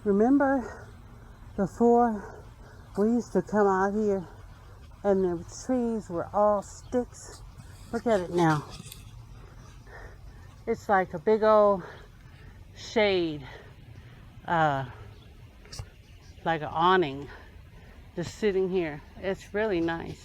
Remember before we used to come out here and the trees were all sticks? Look at it now. It's like a big old shade, like an awning, just sitting here. It's really nice.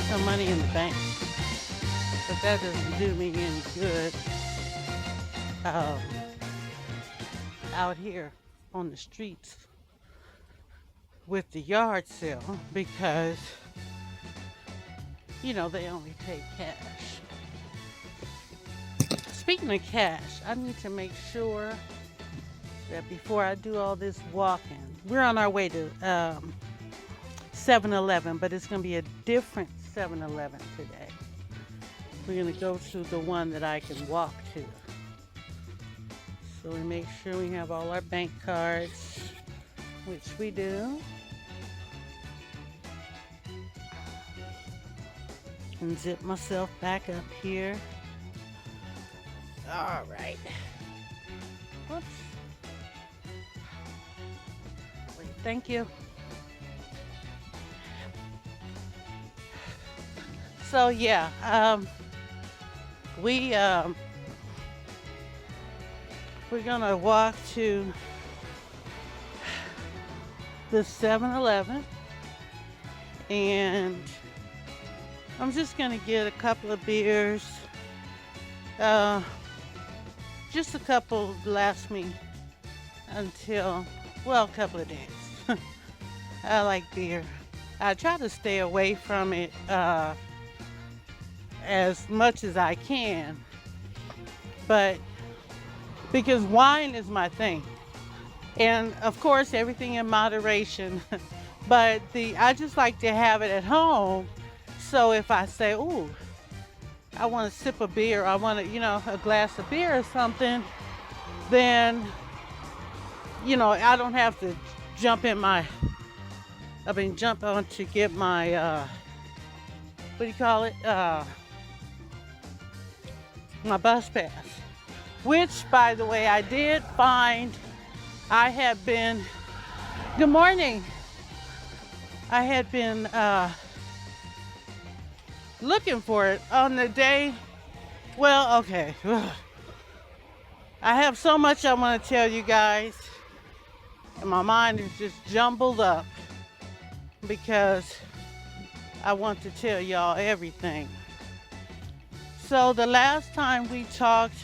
Some money in the bank, but that doesn't do me any good out here on the streets with the yard sale, because they only take cash. Speaking of cash, I need to make sure that before I do all this walking, we're on our way to 7-Eleven, but it's going to be a different 7-Eleven today. We're going to go to the one that I can walk to. So we make sure we have all our bank cards, which we do. And zip myself back up here. All right. Whoops. Wait, thank you. So yeah, we're gonna walk to the 7-Eleven, and I'm just gonna get a couple of beers. Just a couple last me until, a couple of days. I like beer. I try to stay away from it as much as I can, but because wine is my thing, and of course everything in moderation, but I just like to have it at home. So if I say, ooh, I want to sip a beer, I want to, a glass of beer or something, then I don't have to jump on to get my what do you call it, my bus pass, which, by the way, I did find. I had been, good morning, I had been looking for it on the day. Well, okay, I have so much I want to tell you guys, and my mind is just jumbled up. because I want to tell y'all everything. So the last time we talked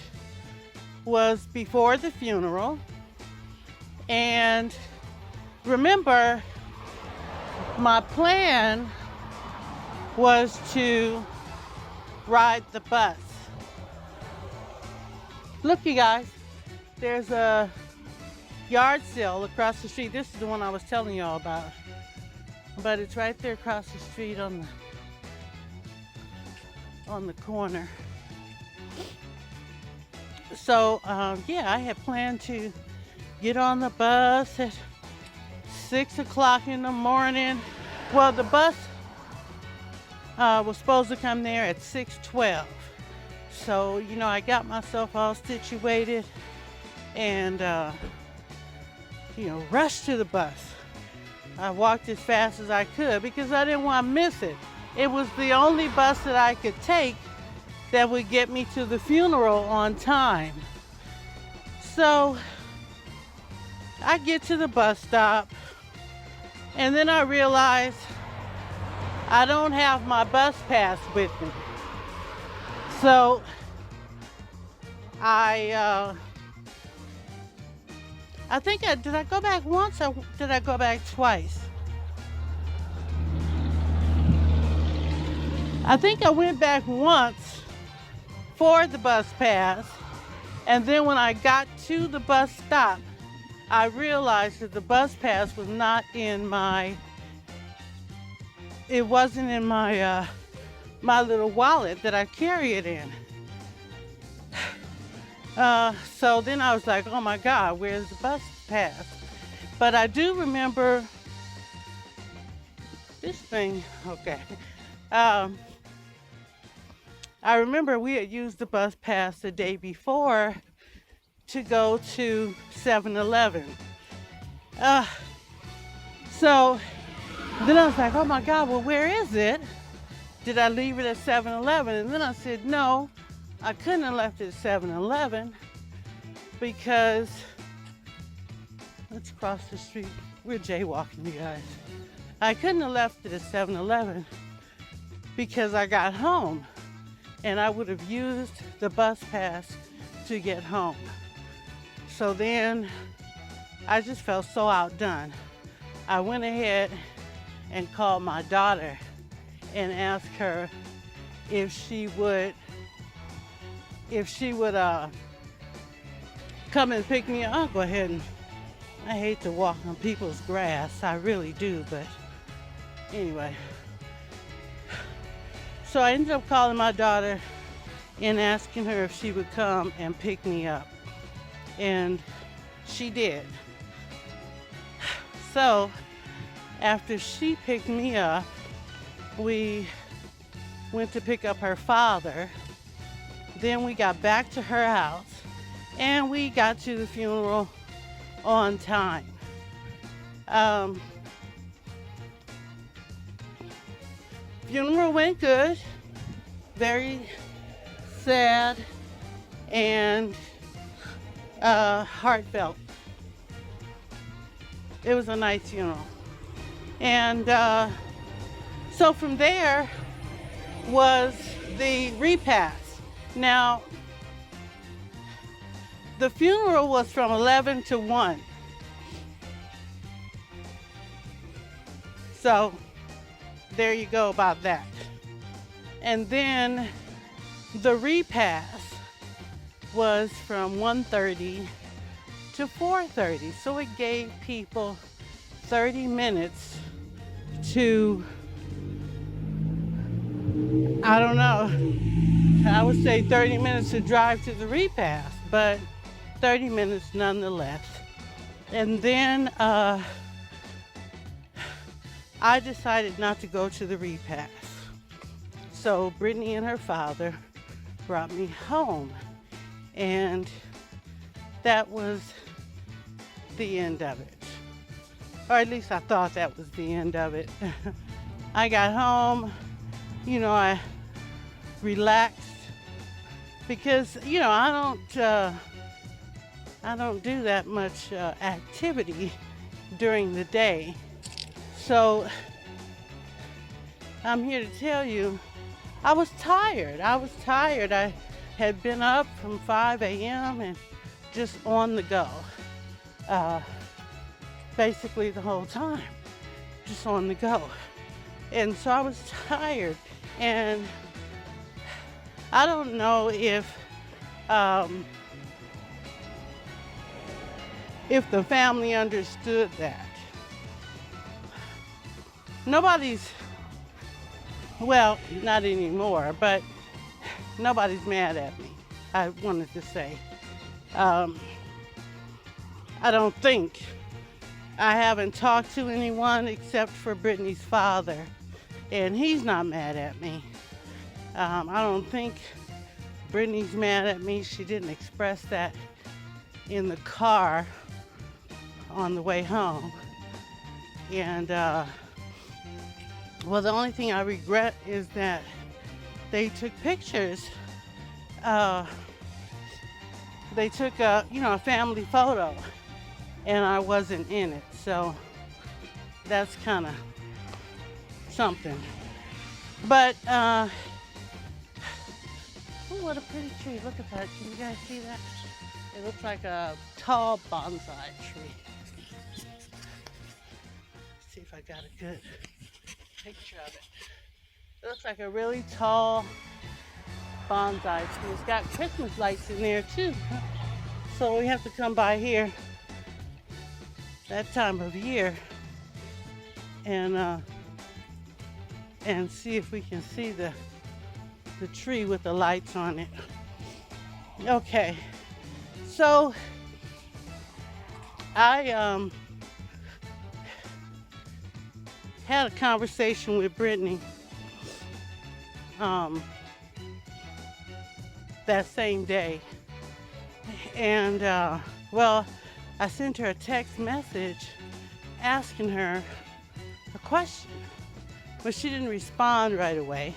was before the funeral. And remember, my plan was to ride the bus. Look, you guys, there's a yard sale across the street. This is the one I was telling y'all about. But it's right there across the street on the corner. So, yeah, I had planned to get on the bus at 6 o'clock in the morning. Well, the bus was supposed to come there at 6:12. So, you know, I got myself all situated and, you know, rushed to the bus. I walked as fast as I could because I didn't want to miss it. It was the only bus that I could take that would get me to the funeral on time. So I get to the bus stop, and then I realize I don't have my bus pass with me. So I think did I go back once or did I go back twice? I think I went back once for the bus pass, and then when I got to the bus stop, I realized that the bus pass was not in my, it wasn't in my my little wallet that I carry it in. So then I was like, oh my God, where's the bus pass? But I do remember this thing, okay. I remember we had used the bus pass the day before to go to 7-Eleven. So then I was like, oh my God, well, where is it? Did I leave it at 7-Eleven? And then I said, no, I couldn't have left it at 7-Eleven because, let's cross the street. We're jaywalking, you guys. I couldn't have left it at 7-Eleven because I got home and I would have used the bus pass to get home. So then I just felt so outdone. I went ahead and called my daughter and asked her if she would come and pick me up. I'll go ahead and, I hate to walk on people's grass, I really do, but anyway. So I ended up calling my daughter and asking her if she would come and pick me up. And she did. So after she picked me up, we went to pick up her father. Then we got back to her house and we got to the funeral on time. Funeral went good, very sad and heartfelt. It was a nice funeral. And so from there was the repast. Now, the funeral was from 11 to 1. So there you go about that. And then the repast was from 1:30 to 4:30. So it gave people 30 minutes to, I don't know, I would say 30 minutes to drive to the repast, but 30 minutes nonetheless. And then I decided not to go to the repast. So Brittany and her father brought me home, and that was the end of it. Or at least I thought that was the end of it. I got home, you know, I relaxed because, you know, I don't do that much activity during the day. So I'm here to tell you I was tired. I was tired. I had been up from 5 a.m. and just on the go. Uh, Basically the whole time, just on the go. And so I was tired. And I don't know if the family understood that. Nobody's, well, not anymore, but nobody's mad at me, I wanted to say. I don't think. I haven't talked to anyone except for Brittany's father, and he's not mad at me. I don't think Brittany's mad at me. She didn't express that in the car on the way home. And, well, the only thing I regret is that they took pictures. They took a family photo, and I wasn't in it. So that's kind of something. But, oh, what a pretty tree. Look at that. Can you guys see that? It looks like a tall bonsai tree. Let's see if I got a good picture of it. It looks like a really tall bonsai tree. It's got Christmas lights in there too. So we have to come by here that time of year and see if we can see the tree with the lights on it. Okay, so I had a conversation with Brittany that same day, and well, I sent her a text message asking her a question, but she didn't respond right away.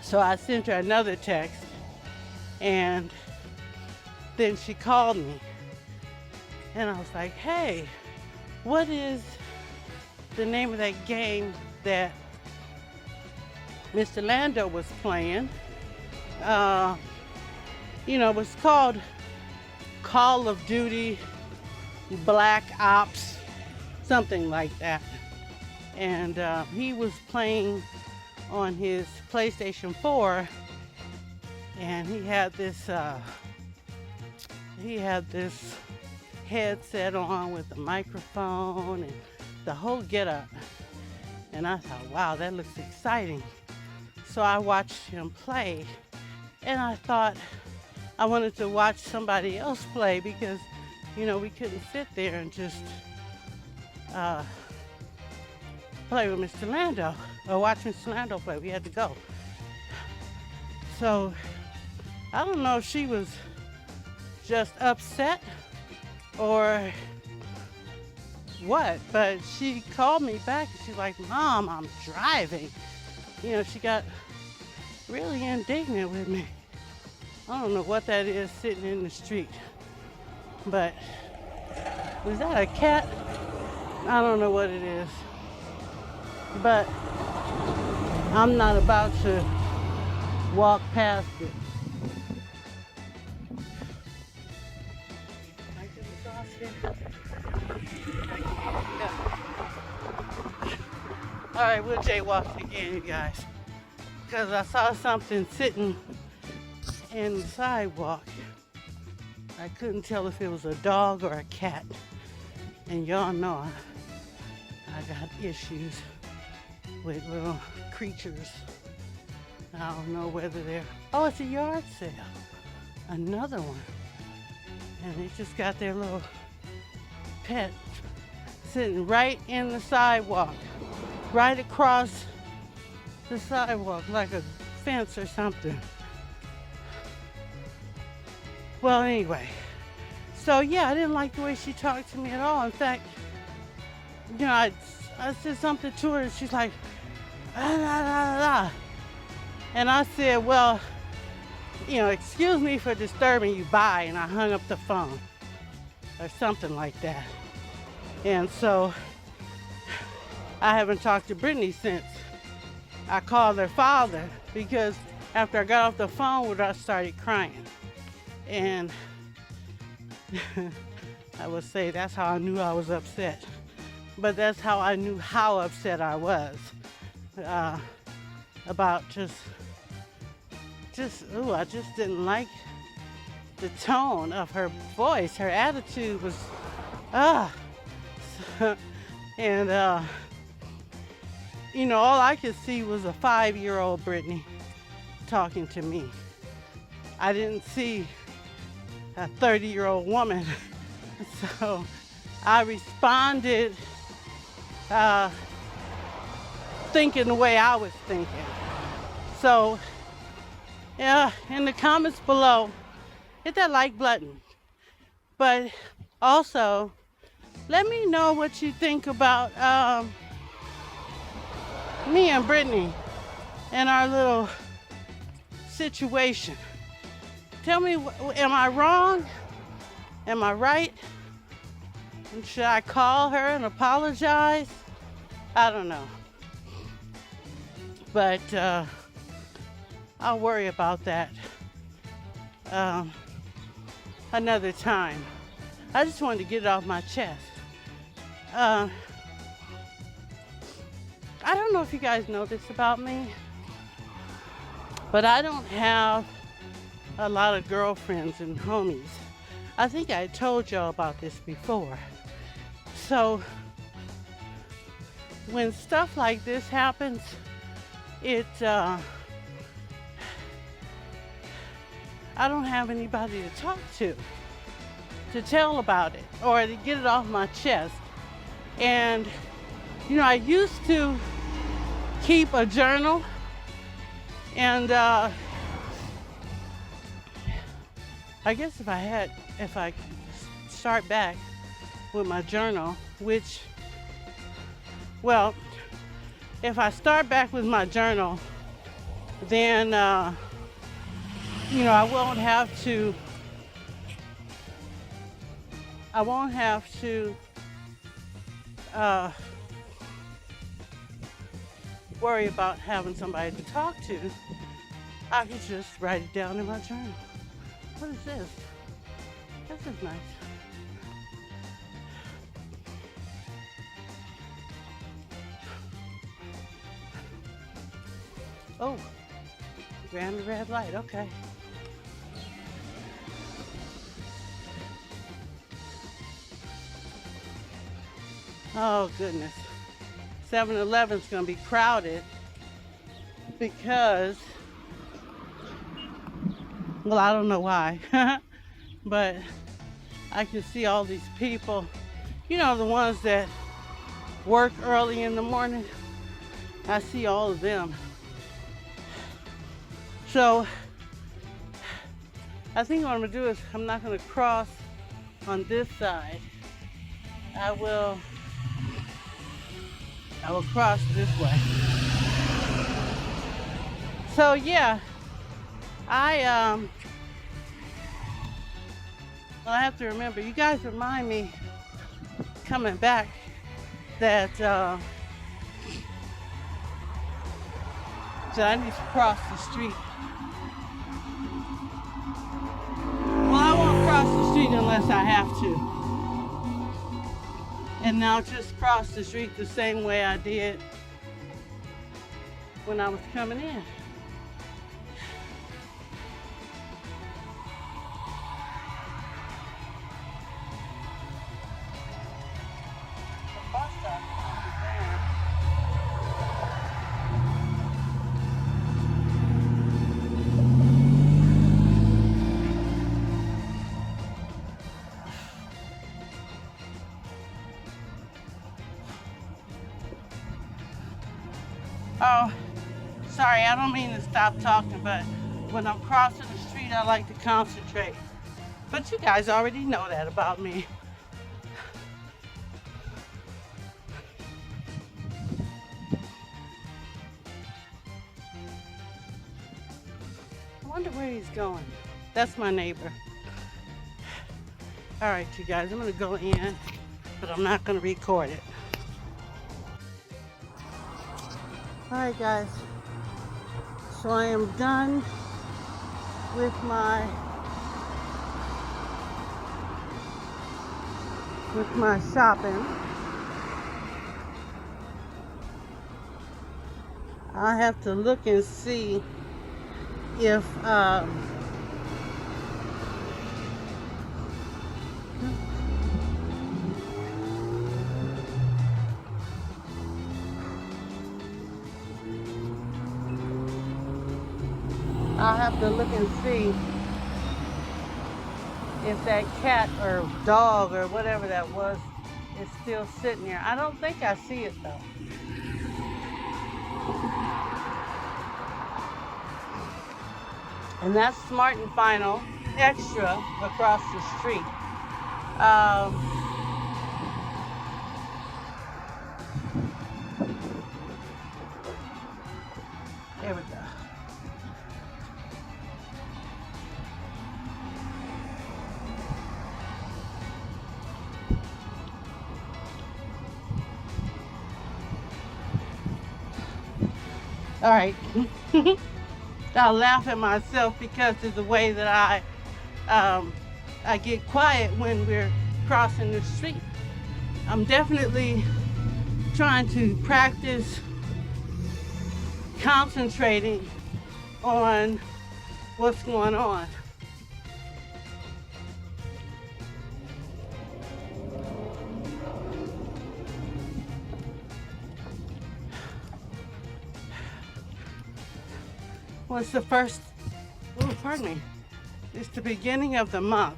So I sent her another text, and then she called me, and I was like, hey, what is the name of that game that Mr. Lando was playing? It was called Call of Duty Black Ops, something like that. And he was playing on his PlayStation 4, and he had this headset on with a microphone and the whole getup. And I thought, wow, that looks exciting. So I watched him play, and I thought I wanted to watch somebody else play because, we couldn't sit there and just play with Mr. Lando or watch Mr. Lando play. We had to go. So I don't know if she was just upset or what, but she called me back and she's like, Mom, I'm driving. She got really indignant with me. I don't know what that is sitting in the street, but is that a cat? I don't know what it is, but I'm not about to walk past it. Can I get across here? All right, we'll jaywalk again, you guys, because I saw something sitting in the sidewalk. I couldn't tell if it was a dog or a cat, and y'all know I got issues with little creatures. I don't know whether they're, oh, it's a yard sale, another one, and they just got their little pet sitting right in the sidewalk, right across the sidewalk like a fence or something. Well, anyway, so yeah, I didn't like the way she talked to me at all. In fact, I said something to her and she's like, ah, la, la, la. And I said, well, excuse me for disturbing you, bye, and I hung up the phone or something like that. And so I haven't talked to Brittany since. I called her father because after I got off the phone with her, I started crying. And I would say that's how I knew I was upset. But that's how I knew how upset I was about ooh, I just didn't like the tone of her voice. Her attitude was, and you know, all I could see was a 5-year-old Brittany talking to me. I didn't see a 30-year-old woman. So I responded thinking the way I was thinking. So yeah, in the comments below, hit that like button. But also, let me know what you think about me and Brittany and our little situation. Tell me, am I wrong? Am I right? And should I call her and apologize? I don't know. But I'll worry about that another time. I just wanted to get it off my chest. I don't know if you guys know this about me, but I don't have a lot of girlfriends and homies. I think I told y'all about this before. So when stuff like this happens, I don't have anybody to talk to tell about it or to get it off my chest. And you know, I used to keep a journal, and I guess if I start back with my journal, which, well, if I start back with my journal, then you know, I won't have to worry about having somebody to talk to. I can just write it down in my journal. What is this? This is nice. Oh, ran the red light, okay. Oh goodness. 7-Eleven's gonna be crowded because, well, I don't know why, but I can see all these people, you know, the ones that work early in the morning. I see all of them. So I think what I'm gonna do is I'm not gonna cross on this side. I will cross this way. So yeah, I have to remember, you guys remind me coming back that I need to cross the street. Well, I won't cross the street unless I have to. And now just cross the street the same way I did when I was coming in. Oh, sorry, I don't mean to stop talking, but when I'm crossing the street, I like to concentrate. But you guys already know that about me. I wonder where he's going. That's my neighbor. All right, you guys, I'm gonna go in, but I'm not gonna record it. All right, guys, So I am done with my shopping. I have to look and see if I'll have to look and see if that cat or dog or whatever that was is still sitting there. I don't think I see it though. And that's Smart and Final Extra across the street. There we go. All right. I laugh at myself because of the way that I get quiet when we're crossing the street. I'm definitely trying to practice concentrating on what's going on. Well, it's the first, pardon me, it's the beginning of the month,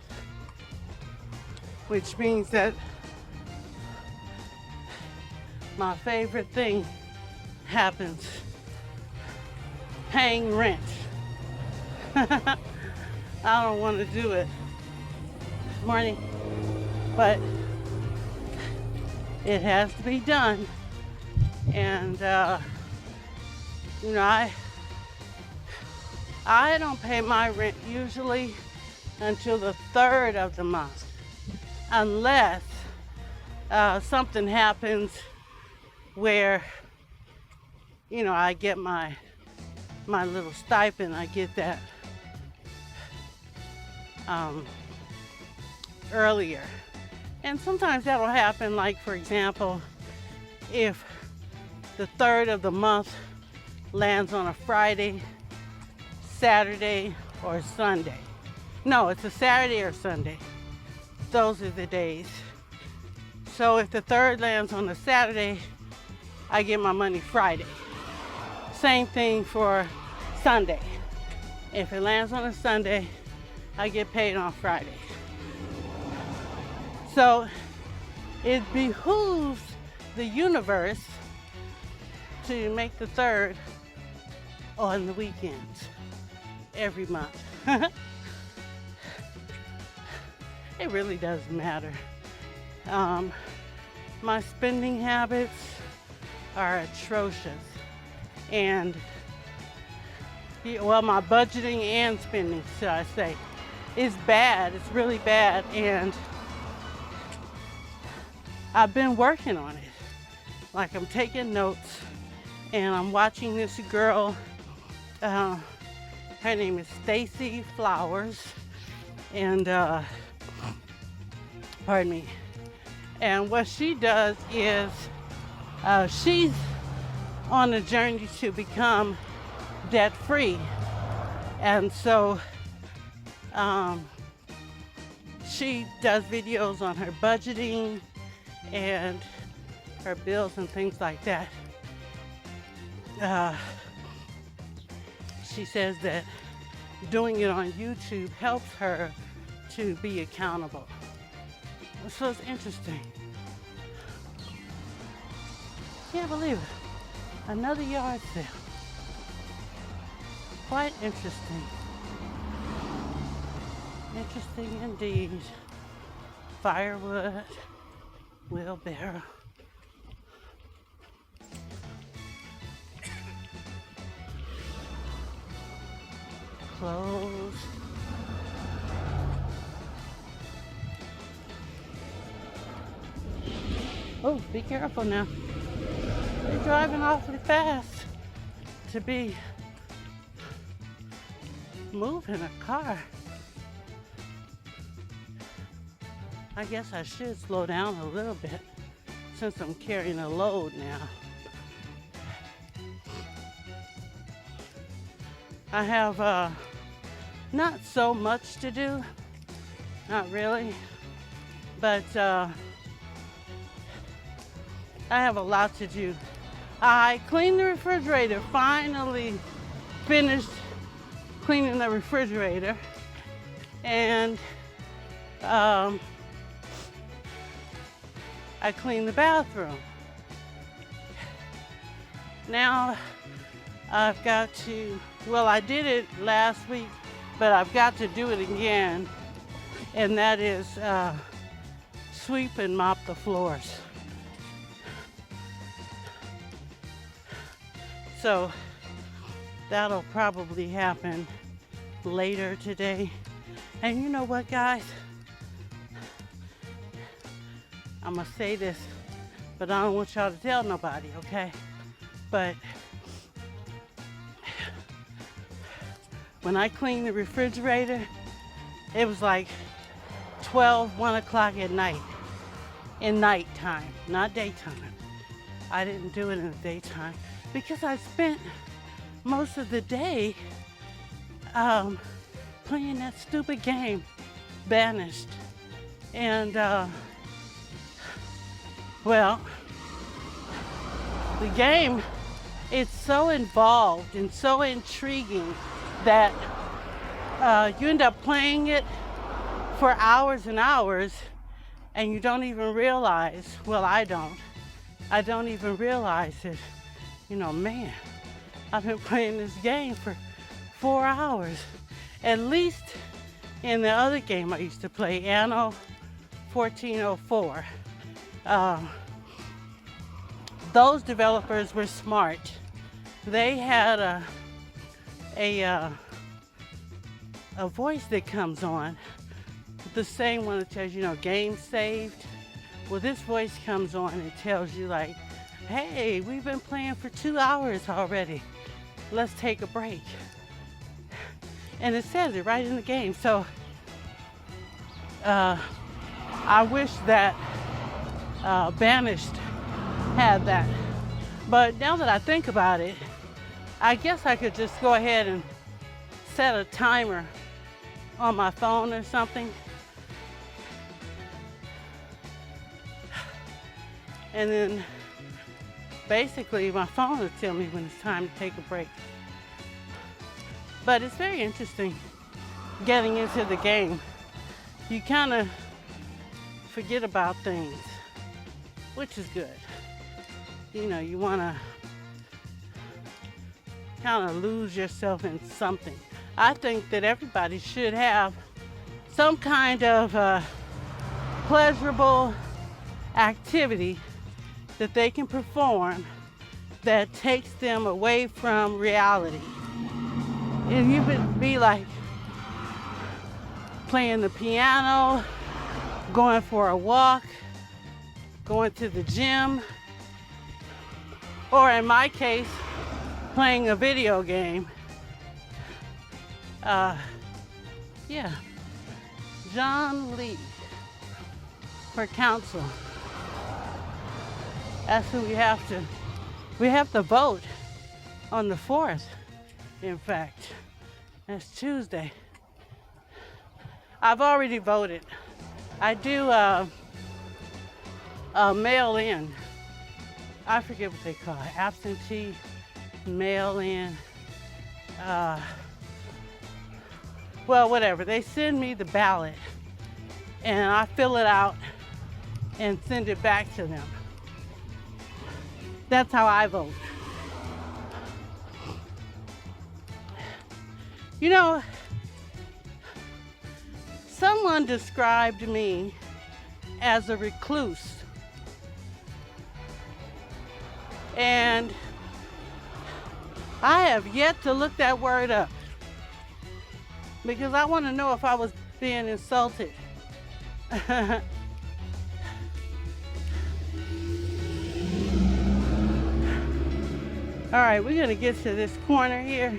which means that my favorite thing happens, paying rent. I don't want to do it, morning, but it has to be done. And, you know, I don't pay my rent usually until the 3rd of the month, unless something happens where, you know, I get my little stipend. I get that earlier. And sometimes that'll happen, like for example, if the 3rd of the month lands on a Friday, Saturday, or Sunday. No, it's a Saturday or Sunday. Those are the days. So if the 3rd lands on a Saturday, I get my money Friday. Same thing for Sunday. If it lands on a Sunday, I get paid on Friday. So it behooves the universe to make the 3rd on the weekends every month. It really doesn't matter. My spending habits are atrocious, and well, my budgeting and spending, should I say, is bad. It's really bad, and I've been working on it. Like, I'm taking notes, and I'm watching this girl. Her name is Stacy Flowers, and pardon me. And what she does is she's on a journey to become debt-free, and so she does videos on her budgeting and her bills and things like that. She says that doing it on YouTube helps her to be accountable. So it's interesting. Can't believe it. Another yard sale. Quite interesting. Interesting indeed. Firewood, wheelbarrow. Clothes. Oh, be careful now. They're driving awfully fast to be moving a car. I guess I should slow down a little bit since I'm carrying a load now. I have not so much to do, not really, but I have a lot to do. I cleaned the refrigerator, finally finished cleaning the refrigerator, and I cleaned the bathroom. Now I've got to, well, I did it last week, but I've got to do it again, and that is sweep and mop the floors. So that'll probably happen later today. And you know what, guys? I'm gonna say this, but I don't want y'all to tell nobody, okay? But when I cleaned the refrigerator, it was like 1 o'clock at night. In nighttime, not daytime. I didn't do it in the daytime because I spent most of the day playing that stupid game, Banished. And well, the game, it's so involved and so intriguing that you end up playing it for hours and hours, and you don't even realize, well, I don't even realize it. You know, man, I've been playing this game for 4 hours. At least in the other game I used to play, Anno 1404. Those developers were smart. They had a voice that comes on, the same one that tells you, game saved. Well, this voice comes on and tells you like, hey, we've been playing for 2 hours already. Let's take a break. And it says it right in the game. So I wish that Banished had that. But now that I think about it, I guess I could just go ahead and set a timer on my phone or something. And then basically my phone will tell me when it's time to take a break. But it's very interesting getting into the game. You kind of forget about things, which is good. You want to kind of lose yourself in something. I think that everybody should have some kind of pleasurable activity that they can perform that takes them away from reality. And you could be like playing the piano, going for a walk, going to the gym, or in my case, playing a video game. Yeah, John Lee for council. That's who we have to vote on the 4th. In fact, that's Tuesday. I've already voted. I do mail in. I forget what they call it, absentee mail in. Well, whatever. They send me the ballot and I fill it out and send it back to them. That's how I vote. Someone described me as a recluse. And I have yet to look that word up because I want to know if I was being insulted. All right, we're going to get to this corner here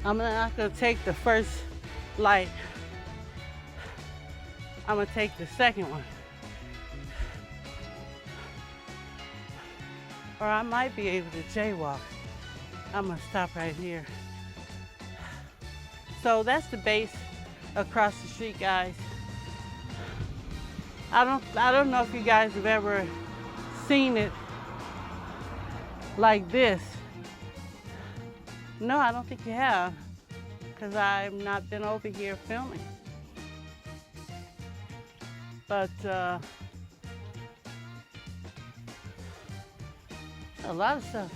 I'm not gonna take the first light. I'm gonna take the second one. Or I might be able to jaywalk. I'm gonna stop right here. So that's the base across the street, guys. I don't know if you guys have ever seen it like this. No, I don't think you have, because I've not been over here filming. But a lot of stuff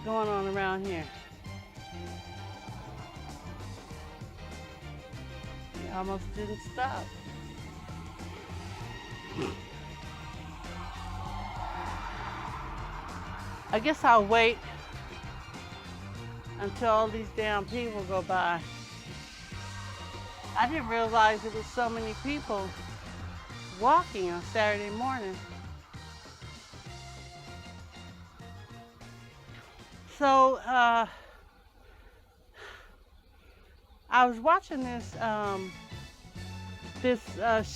going on around here. It almost didn't stop. I guess I'll wait until all these damn people go by. I didn't realize there was so many people walking on Saturday morning. So I was watching this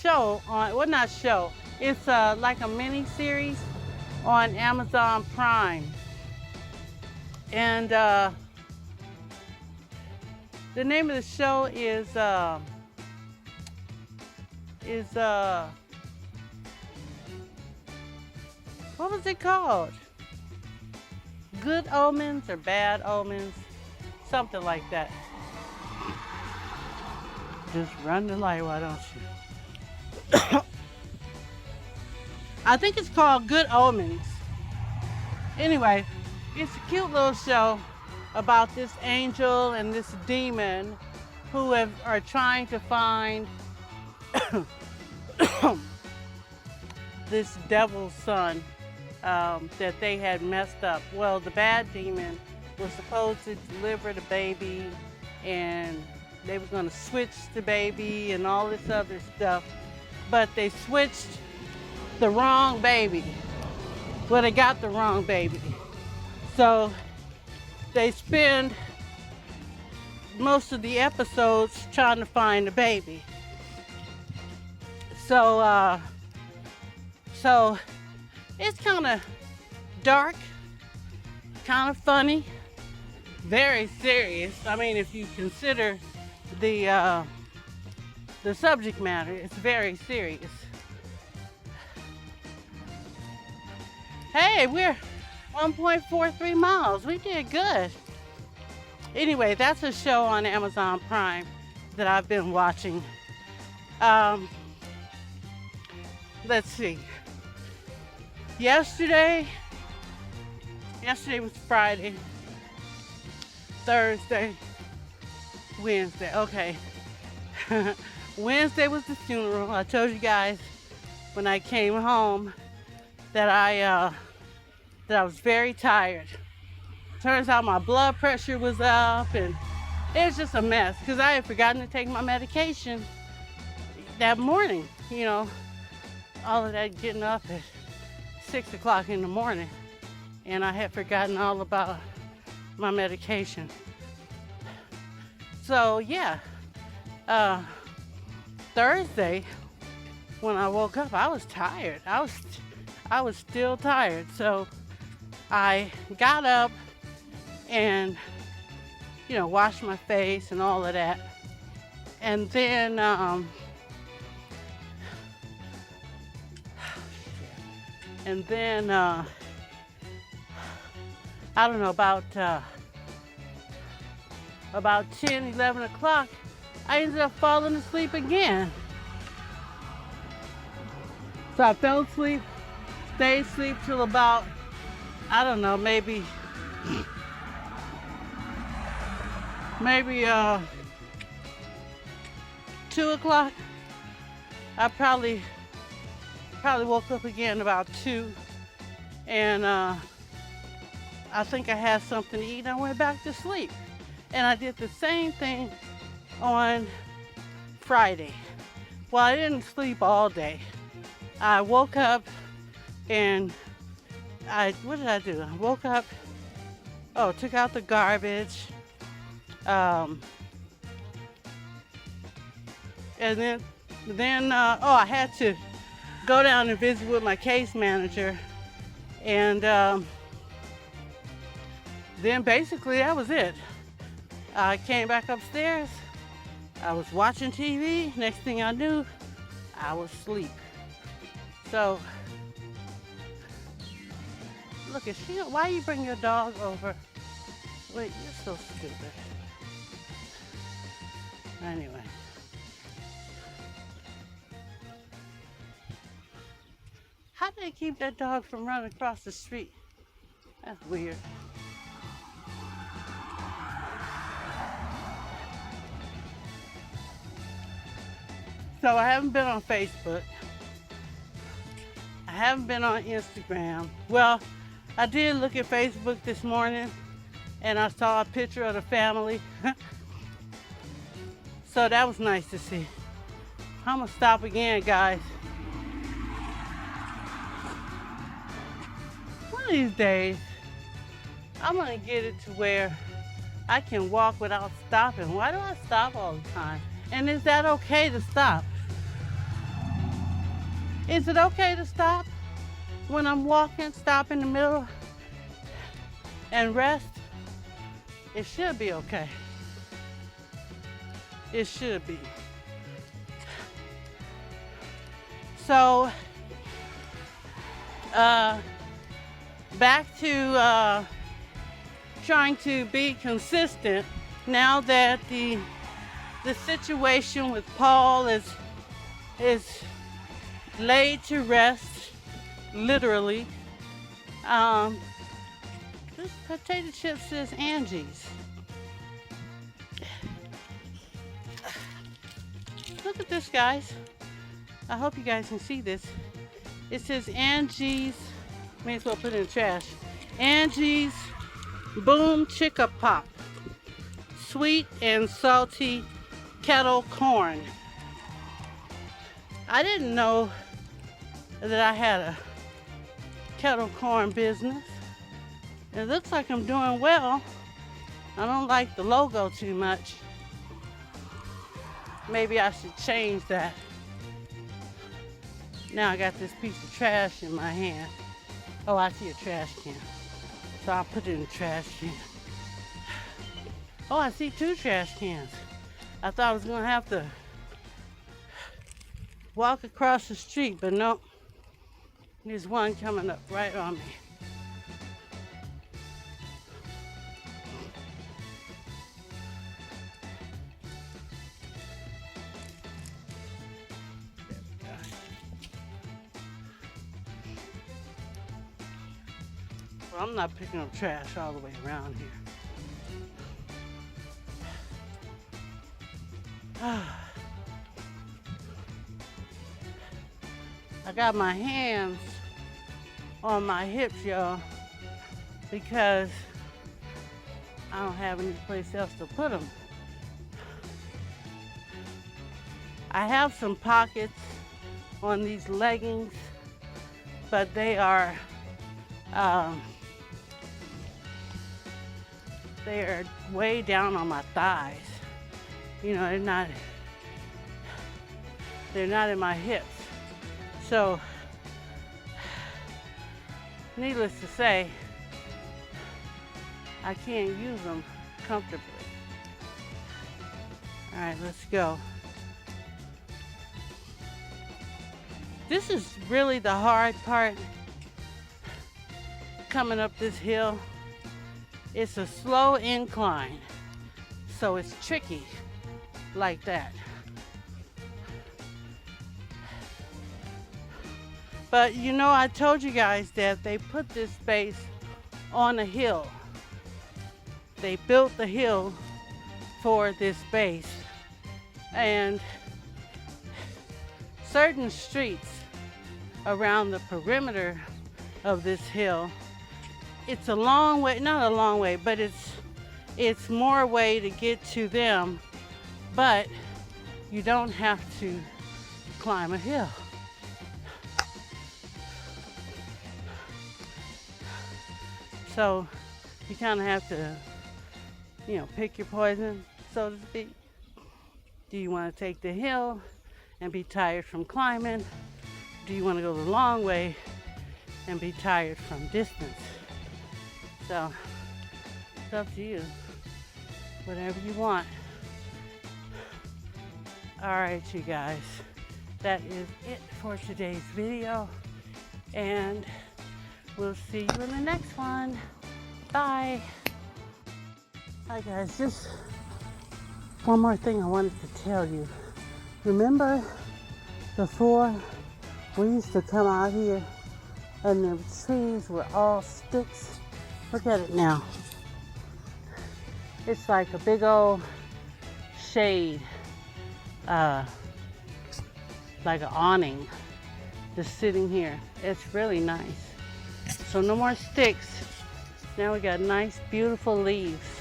show on, well, not show, it's like a mini series on Amazon Prime. And the name of the show is what was it called? Good Omens or Bad Omens? Something like that. Just run the light, why don't you? I think it's called Good Omens. Anyway, it's a cute little show about this angel and this demon who are trying to find this devil's son that they had messed up. Well, the bad demon was supposed to deliver the baby, and they were going to switch the baby and all this other stuff, but they switched the wrong baby. Well, they got the wrong baby. So they spend most of the episodes trying to find the baby. So it's kind of dark, kind of funny, very serious. I mean, if you consider the subject matter, it's very serious. Hey, we're 1.43 miles. We did good. Anyway, that's a show on Amazon Prime that I've been watching. Let's see. Yesterday was Friday, Thursday, Wednesday. Okay. Wednesday was the funeral. I told you guys when I came home that I was very tired. Turns out my blood pressure was up, and it was just a mess because I had forgotten to take my medication that morning. You know, all of that getting up at 6 o'clock in the morning, and I had forgotten all about my medication. So yeah, Thursday when I woke up, I was tired. I was still tired. So I got up and, you know, washed my face and all of that. And then I don't know, about 10, 11 o'clock, I ended up falling asleep again. So I fell asleep, stayed asleep till about, I don't know, maybe 2 o'clock. I probably woke up again about 2, and I think I had something to eat. I went back to sleep, and I did the same thing on Friday. Well, I didn't sleep all day. I woke up and what did I do? I woke up, took out the garbage, Um, and then I had to go down and visit with my case manager, and then basically that was it. I came back upstairs. I was watching TV. Next thing I knew, I was asleep. So, look at she. Why you bring your dog over? Wait, you're so stupid. Anyway. How do they keep that dog from running across the street? That's weird. So I haven't been on Facebook. I haven't been on Instagram. Well, I did look at Facebook this morning and I saw a picture of the family. So that was nice to see. I'm gonna stop again, guys. One of these days, I'm gonna get it to where I can walk without stopping. Why do I stop all the time? And is that okay to stop? Is it okay to stop when I'm walking, stop in the middle and rest? It should be okay. It should be. So, back to trying to be consistent now that the situation with Paul is laid to rest, literally. This potato chip says Angie's. Look at this, guys. I hope you guys can see this. It says Angie's. May as well put it in the trash. Angie's Boom Chicka Pop. Sweet and salty kettle corn. I didn't know that I had a kettle corn business. It looks like I'm doing well. I don't like the logo too much. Maybe I should change that. Now I got this piece of trash in my hand. Oh, I see a trash can. So I'll put it in the trash can. Oh, I see 2 trash cans. I thought I was gonna have to walk across the street, but nope. There's one coming up right on me. Well, I'm not picking up trash all the way around here. I got my hands on my hips, y'all, because I don't have any place else to put them. I have some pockets on these leggings, but they are way down on my thighs. You know, they're not in my hips. So, needless to say, I can't use them comfortably. All right, let's go. This is really the hard part, coming up this hill. It's a slow incline, so it's tricky like that. But you know, I told you guys that they put this base on a hill. They built the hill for this base, and certain streets around the perimeter of this hill, it's a long way, not a long way, but it's more way to get to them, but you don't have to climb a hill. So you kind of have to, pick your poison, so to speak. Do you want to take the hill and be tired from climbing? Do you want to go the long way and be tired from distance? So it's up to you. Whatever you want. All right, you guys. That is it for today's video. And we'll see you in the next one. Bye. Hi guys, just one more thing I wanted to tell you. Remember before we used to come out here and the trees were all sticks? Look at it now. It's like a big old shade, like an awning, just sitting here. It's really nice. So no more sticks. Now we got nice, beautiful leaves.